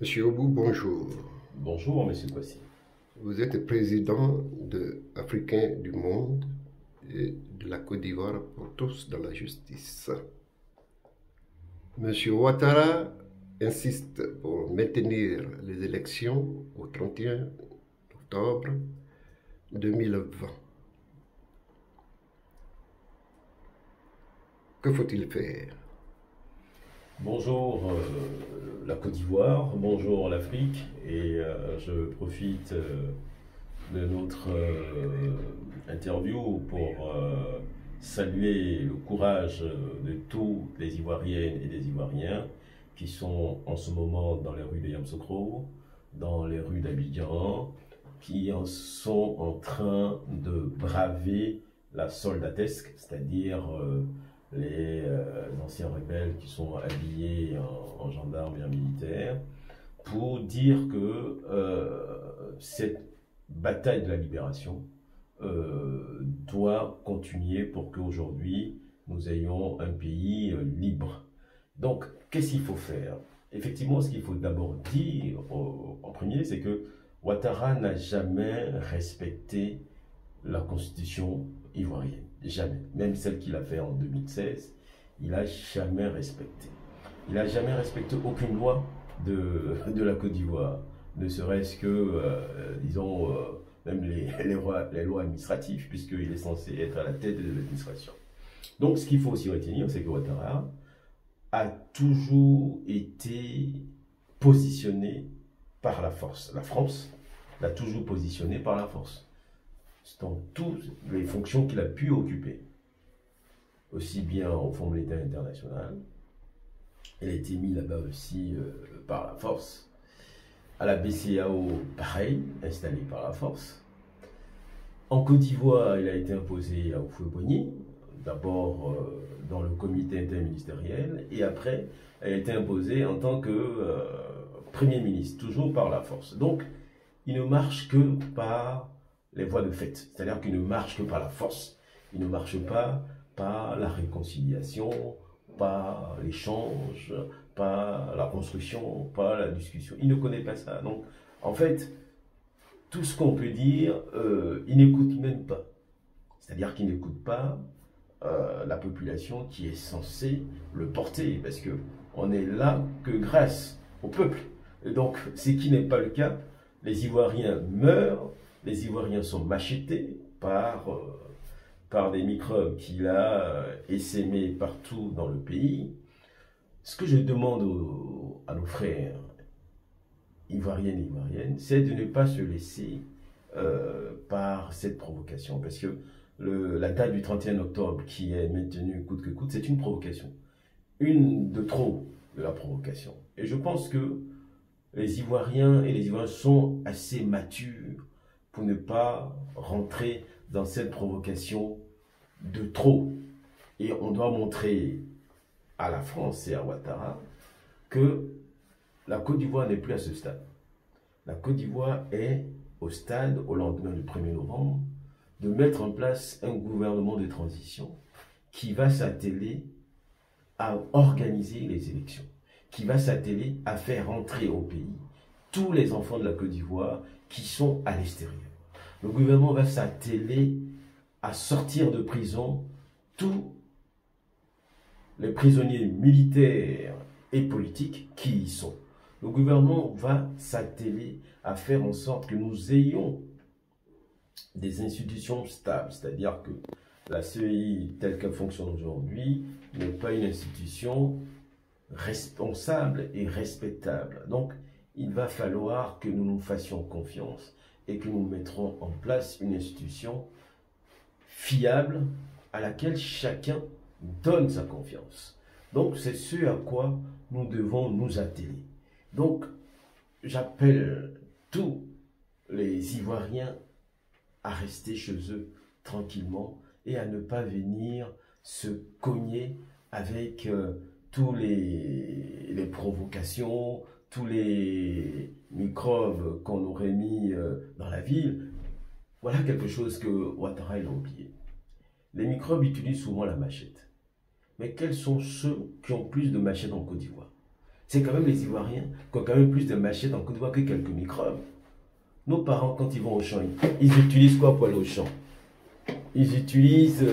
Monsieur Obou, bonjour. Bonjour, monsieur Kwasi. Vous êtes président de Africains du Monde et de la Côte d'Ivoire pour tous dans la justice. Monsieur Ouattara insiste pour maintenir les élections au 31 octobre 2020. Que faut-il faire? Bonjour la Côte d'Ivoire, bonjour l'Afrique, et je profite de notre interview pour saluer le courage de tous les Ivoiriennes et les Ivoiriens qui sont en ce moment dans les rues de Yamoussoukro, dans les rues d'Abidjan, qui sont en train de braver la soldatesque, c'est-à-dire les anciens rebelles qui sont habillés en gendarmes et en militaires, pour dire que cette bataille de la libération doit continuer pour qu'aujourd'hui nous ayons un pays libre. Donc, qu'est-ce qu'il faut faire? Effectivement, ce qu'il faut d'abord dire en premier, c'est que Ouattara n'a jamais respecté la constitution ivoirienne. Jamais. Même celle qu'il a fait en 2016, il n'a jamais respecté. Il n'a jamais respecté aucune loi de la Côte d'Ivoire. Ne serait-ce que, disons, même les lois administratives, puisqu'il est censé être à la tête de l'administration. Donc, ce qu'il faut aussi retenir, c'est que Ouattara a toujours été positionné par la force. La France l'a toujours positionné par la force dans toutes les fonctions qu'il a pu occuper, aussi bien au Fonds monétaire international, il a été mis là-bas aussi par la force, à la BCEAO, pareil, installé par la force. En Côte d'Ivoire, il a été imposé à Houphouët-Boigny, d'abord dans le comité interministériel, et après, il a été imposé en tant que Premier ministre, toujours par la force. Donc, il ne marche que par les voies de fait, c'est-à-dire qu'il ne marche que par la force, il ne marche pas par la réconciliation, par l'échange, par la construction, par la discussion. Il ne connaît pas ça. Donc, en fait, tout ce qu'on peut dire, il n'écoute même pas. C'est-à-dire qu'il n'écoute pas la population qui est censée le porter, parce que on est là que grâce au peuple. Et donc, ce qui n'est pas le cas, les Ivoiriens meurent, les Ivoiriens sont machetés par des microbes qu'il a essaimés partout dans le pays. Ce que je demande à nos frères ivoiriennes et ivoiriennes, c'est de ne pas se laisser par cette provocation, parce que la date du 31 octobre qui est maintenue coûte que coûte, c'est une provocation. Une de trop de la provocation. Et je pense que les Ivoiriens et les Ivoiriens sont assez matures pour ne pas rentrer dans cette provocation de trop. Et on doit montrer à la France et à Ouattara que la Côte d'Ivoire n'est plus à ce stade. La Côte d'Ivoire est au stade, au lendemain du 1er novembre, de mettre en place un gouvernement de transition qui va s'atteler à organiser les élections, qui va s'atteler à faire entrer au pays tous les enfants de la Côte d'Ivoire qui sont à l'extérieur. Le gouvernement va s'atteler à sortir de prison tous les prisonniers militaires et politiques qui y sont. Le gouvernement va s'atteler à faire en sorte que nous ayons des institutions stables, c'est-à-dire que la CEI telle qu'elle fonctionne aujourd'hui n'est pas une institution responsable et respectable. Donc, il va falloir que nous nous fassions confiance et que nous mettrons en place une institution fiable à laquelle chacun donne sa confiance. Donc, c'est ce à quoi nous devons nous atteler. Donc, j'appelle tous les Ivoiriens à rester chez eux tranquillement et à ne pas venir se cogner avec tous les provocations, tous les microbes qu'on aurait mis dans la ville. Voilà quelque chose que Ouattara a oublié. Les microbes utilisent souvent la machette. Mais quels sont ceux qui ont plus de machettes en Côte d'Ivoire? C'est quand même les Ivoiriens qui ont quand même plus de machettes en Côte d'Ivoire que quelques microbes. Nos parents, quand ils vont au champ, ils utilisent quoi pour aller au champ? Ils utilisent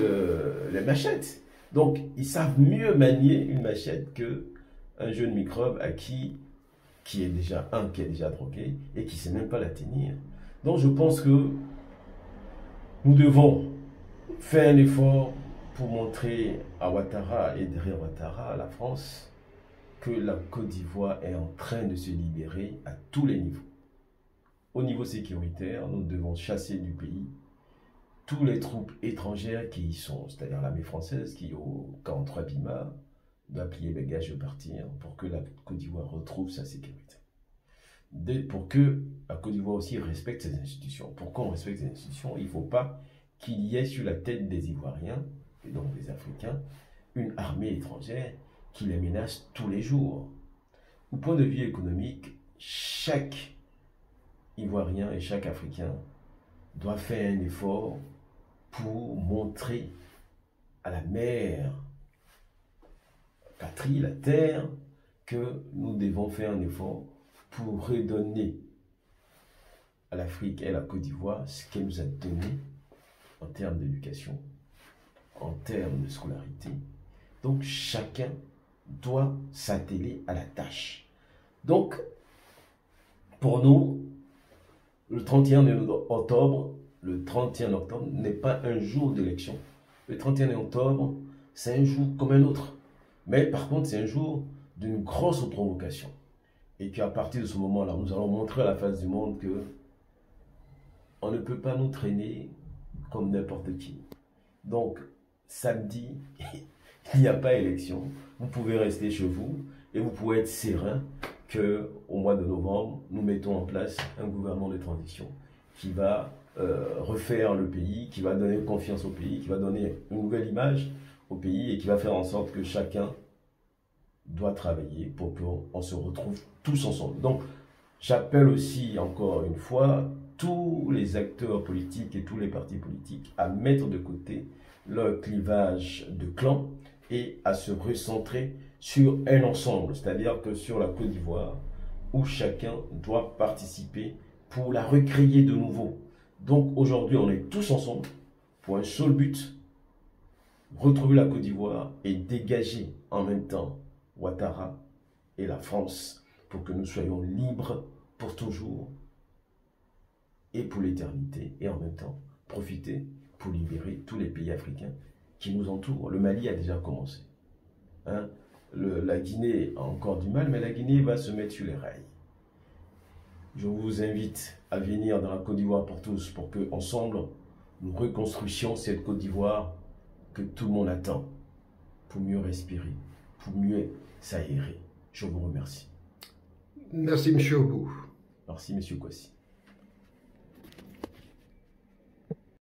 les machettes. Donc, ils savent mieux manier une machette qu'un jeune microbe qui est déjà drogué et qui ne sait même pas la tenir. Donc, je pense que nous devons faire un effort pour montrer à Ouattara et derrière Ouattara, à la France, que la Côte d'Ivoire est en train de se libérer à tous les niveaux. Au niveau sécuritaire, nous devons chasser du pays tous les troupes étrangères qui y sont, c'est-à-dire l'armée française qui, au 43 Bima, doit plier bagages et partir pour que la Côte d'Ivoire retrouve sa sécurité. Pour que la Côte d'Ivoire aussi respecte ses institutions. Pourquoi on respecte ses institutions? Il ne faut pas qu'il y ait sur la tête des Ivoiriens, et donc des Africains, une armée étrangère qui les menace tous les jours. Au point de vue économique, chaque Ivoirien et chaque Africain doit faire un effort pour montrer à la mère patrie, la terre, que nous devons faire un effort pour redonner à l'Afrique et à la Côte d'Ivoire ce qu'elle nous a donné en termes d'éducation, en termes de scolarité. Donc chacun doit s'atteler à la tâche. Donc, pour nous, le 31 octobre, n'est pas un jour d'élection. Le 31 octobre, c'est un jour comme un autre. Mais par contre, c'est un jour d'une grosse provocation. Et qu'à partir de ce moment-là, nous allons montrer à la face du monde que on ne peut pas nous traîner comme n'importe qui. Donc, samedi, il n'y a pas élection. Vous pouvez rester chez vous et vous pouvez être serein qu'au mois de novembre, nous mettons en place un gouvernement de transition qui va refaire le pays, qui va donner confiance au pays, qui va donner une nouvelle image au pays et qui va faire en sorte que chacun doit travailler pour qu'on se retrouve tous ensemble. Donc, j'appelle aussi encore une fois tous les acteurs politiques et tous les partis politiques à mettre de côté leur clivage de clans et à se recentrer sur un ensemble, c'est-à-dire que sur la Côte d'Ivoire, où chacun doit participer pour la recréer de nouveau. Donc aujourd'hui, on est tous ensemble pour un seul but, retrouver la Côte d'Ivoire et dégager en même temps Ouattara et la France pour que nous soyons libres pour toujours et pour l'éternité, et en même temps profiter pour libérer tous les pays africains qui nous entourent. Le Mali a déjà commencé. La Guinée a encore du mal, mais la Guinée va se mettre sur les rails. Je vous invite à venir dans la Côte d'Ivoire pour tous, pour que ensemble nous reconstruisions cette Côte d'Ivoire que tout le monde attend, pour mieux respirer, pour mieux s'aérer. Je vous remercie. Merci, M. Obou. Merci, M. Kwasi.